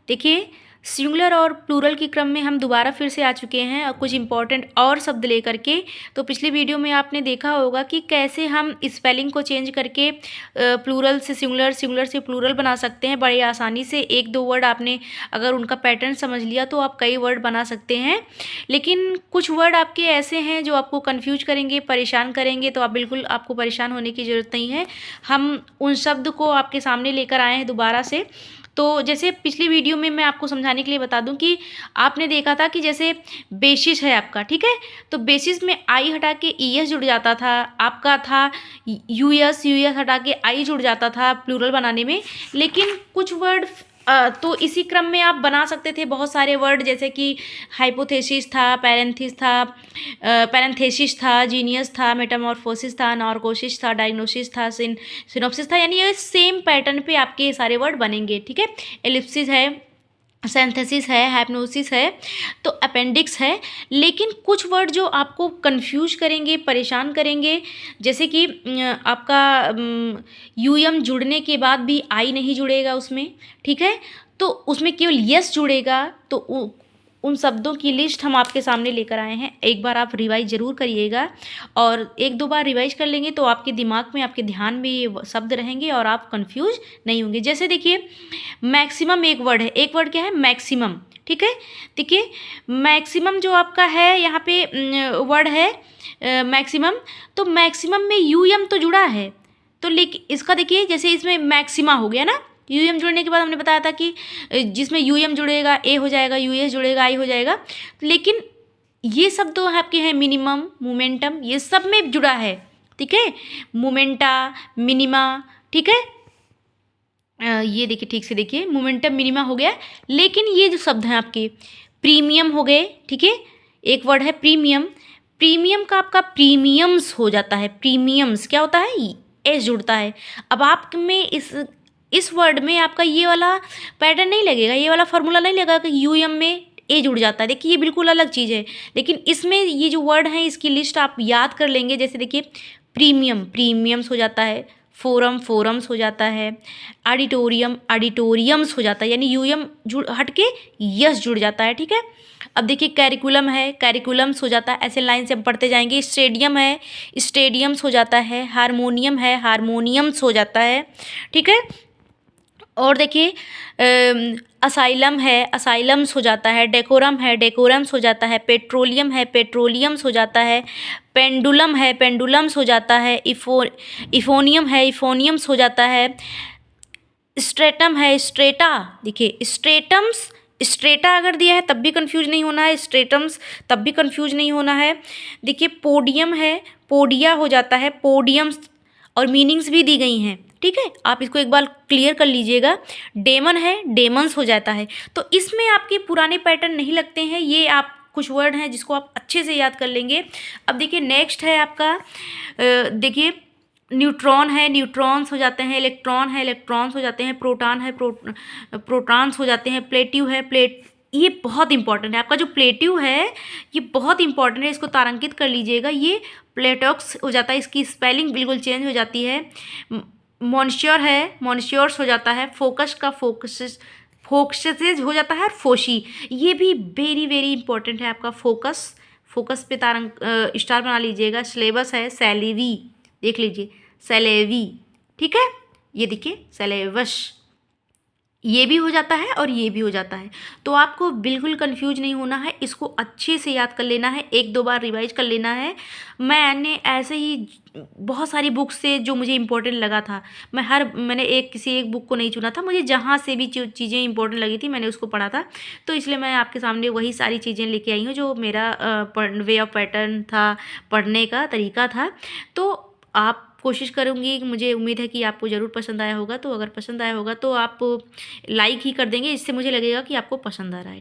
देखिए सिंगुलर और प्लूरल के क्रम में हम दोबारा फिर से आ चुके हैं और कुछ इंपॉर्टेंट और शब्द लेकर के। तो पिछली वीडियो में आपने देखा होगा कि कैसे हम स्पेलिंग को चेंज करके प्लूरल से सिंगुलर, सिंगुलर से प्लूरल बना सकते हैं बड़ी आसानी से। एक दो वर्ड आपने अगर उनका पैटर्न समझ लिया तो आप कई वर्ड बना सकते हैं। लेकिन कुछ वर्ड आपके ऐसे हैं जो आपको कन्फ्यूज करेंगे, परेशान करेंगे, तो आप बिल्कुल आपको परेशान होने की ज़रूरत नहीं है। हम उन शब्द को आपके सामने लेकर आए हैं दोबारा से। तो जैसे पिछली वीडियो में मैं आपको समझाने के लिए बता दूं कि आपने देखा था कि जैसे बेसिस है आपका, ठीक है, तो बेसिस में आई हटा के ईएस जुड़ जाता था, आपका था यूएस, यूएस हटा के आई जुड़ जाता था प्लूरल बनाने में। लेकिन कुछ वर्ड तो इसी क्रम में आप बना सकते थे बहुत सारे वर्ड, जैसे कि हाइपोथेसिस था, पैरेंथेसिस था, जीनियस था, मेटामॉर्फोसिस था, नॉर्कोसिस था, डायग्नोसिस था, सिनॉप्सिस था। यानी ये सेम पैटर्न पे आपके ये सारे वर्ड बनेंगे, ठीक है। एलिप्सिस है, सिंथेसिस है, हाइप्नोसिस है, तो अपेंडिक्स है। लेकिन कुछ वर्ड जो आपको कंफ्यूज करेंगे, परेशान करेंगे, जैसे कि आपका यूएम जुड़ने के बाद भी आई नहीं जुड़ेगा उसमें, ठीक है, तो उसमें केवल यस जुड़ेगा। तो उन शब्दों की लिस्ट हम आपके सामने लेकर आए हैं। एक बार आप रिवाइज ज़रूर करिएगा, और एक दो बार रिवाइज कर लेंगे तो आपके दिमाग में, आपके ध्यान में ये शब्द रहेंगे और आप कंफ्यूज नहीं होंगे। जैसे देखिए मैक्सिमम एक वर्ड है, एक वर्ड क्या है, मैक्सिमम, ठीक है। देखिए मैक्सिमम जो आपका है यहाँ पे वर्ड है मैक्सिमम, तो मैक्सिमम में यूएम तो जुड़ा है, तो लेकिन इसका देखिए जैसे इसमें मैक्सिमा हो गया ना, यूएम जुड़ने के बाद हमने बताया था कि जिसमें यूएम जुड़ेगा ए हो जाएगा, यूएस जुड़ेगा आई हो जाएगा। लेकिन ये सब तो आपके हैं मिनिमम, मोमेंटम, ये सब में जुड़ा है, ठीक है, मोमेंटा, मिनिमा, ठीक है। ये देखिए ठीक से देखिए, मोमेंटम मिनिमा हो गया। लेकिन ये जो शब्द हैं आपके प्रीमियम हो गए, ठीक है, एक वर्ड है प्रीमियम, प्रीमियम का आपका प्रीमियम्स हो जाता है। प्रीमियम्स क्या होता है, एस जुड़ता है। अब आप में इस वर्ड में आपका ये वाला पैटर्न नहीं लगेगा, ये वाला फार्मूला नहीं लगेगा कि यूएम में ए जुड़ जाता है। देखिए ये बिल्कुल अलग चीज़ है। लेकिन इसमें ये जो वर्ड हैं इसकी लिस्ट आप याद कर लेंगे। जैसे देखिए प्रीमियम, प्रीमियम्स हो जाता है, फोरम, फोरम्स हो जाता है, ऑडिटोरियम, ऑडिटोरियम्स हो जाता है, यानी यूएम जुड़ हट के यस जुड़ जाता है, ठीक है। अब देखिए कैरिकुलम है, कैरिकुलम्स हो जाता है। ऐसे लाइन से हम पढ़ते जाएंगे। स्टेडियम है, स्टेडियम्स हो जाता है। हारमोनियम है, हारमोनियम्स हो जाता है, ठीक है। और देखिए असाइलम है, असाइलम्स हो जाता है। डेकोरम है, डेकोरम्स हो जाता है। पेट्रोलियम है, पेट्रोलियम्स हो जाता है। पेंडुलम है, पेंडुलम्स हो जाता है। इफोनियम है, इफोनियम्स हो जाता है। स्ट्रेटम है, स्ट्रेटा, देखिए स्ट्रेटम्स, स्ट्रेटा अगर दिया है तब भी कंफ्यूज नहीं होना है, स्ट्रेटम्स तब भी कंफ्यूज नहीं होना है। देखिए पोडियम है, पोडिया हो जाता है, पोडियम्स, और मीनिंग्स भी दी गई हैं, ठीक है। आप इसको एक बार क्लियर कर लीजिएगा। डेमन है, डेमन्स हो जाता है। तो इसमें आपके पुराने पैटर्न नहीं लगते हैं, ये आप कुछ वर्ड हैं जिसको आप अच्छे से याद कर लेंगे। अब देखिए नेक्स्ट है आपका देखिए न्यूट्रॉन है, न्यूट्रॉन्स हो जाते हैं। इलेक्ट्रॉन है, इलेक्ट्रॉन्स हो जाते हैं। प्रोटॉन है, प्रोटॉन्स हो जाते हैं। प्लेटिव है, ये बहुत इंपॉर्टेंट है। आपका जो प्लेटिव है ये बहुत इंपॉर्टेंट है, इसको तारांकित कर लीजिएगा। ये प्लेटॉक्स हो जाता है, इसकी स्पेलिंग बिल्कुल चेंज हो जाती है। मॉन्श्योर है, मॉन्श्योर्स हो जाता है। फोकस का फोकसेस, फोकसेज हो जाता है। और फोशी, ये भी वेरी वेरी इंपॉर्टेंट है आपका फोकस, फोकस पे स्टार बना लीजिएगा। सिलेबस है, सैलेवी, देख लीजिए सैलेवी, ठीक है। ये देखिए सैलेवस, ये भी हो जाता है और ये भी हो जाता है। तो आपको बिल्कुल कंफ्यूज नहीं होना है, इसको अच्छे से याद कर लेना है, एक दो बार रिवाइज कर लेना है। मैंने ऐसे ही बहुत सारी बुक से जो मुझे इम्पोर्टेंट लगा था, मैंने किसी एक बुक को नहीं चुना था, मुझे जहाँ से भी चीज़ें इंपॉर्टेंट लगी थी मैंने उसको पढ़ा था। तो इसलिए मैं आपके सामने वही सारी चीज़ें लेके आई हूँ जो मेरा वे ऑफ पैटर्न था, पढ़ने का तरीका था। तो आप कोशिश करूँगी, मुझे उम्मीद है कि आपको ज़रूर पसंद आया होगा। तो अगर पसंद आया होगा तो आप लाइक ही कर देंगे, इससे मुझे लगेगा कि आपको पसंद आ रहा है, ठीक।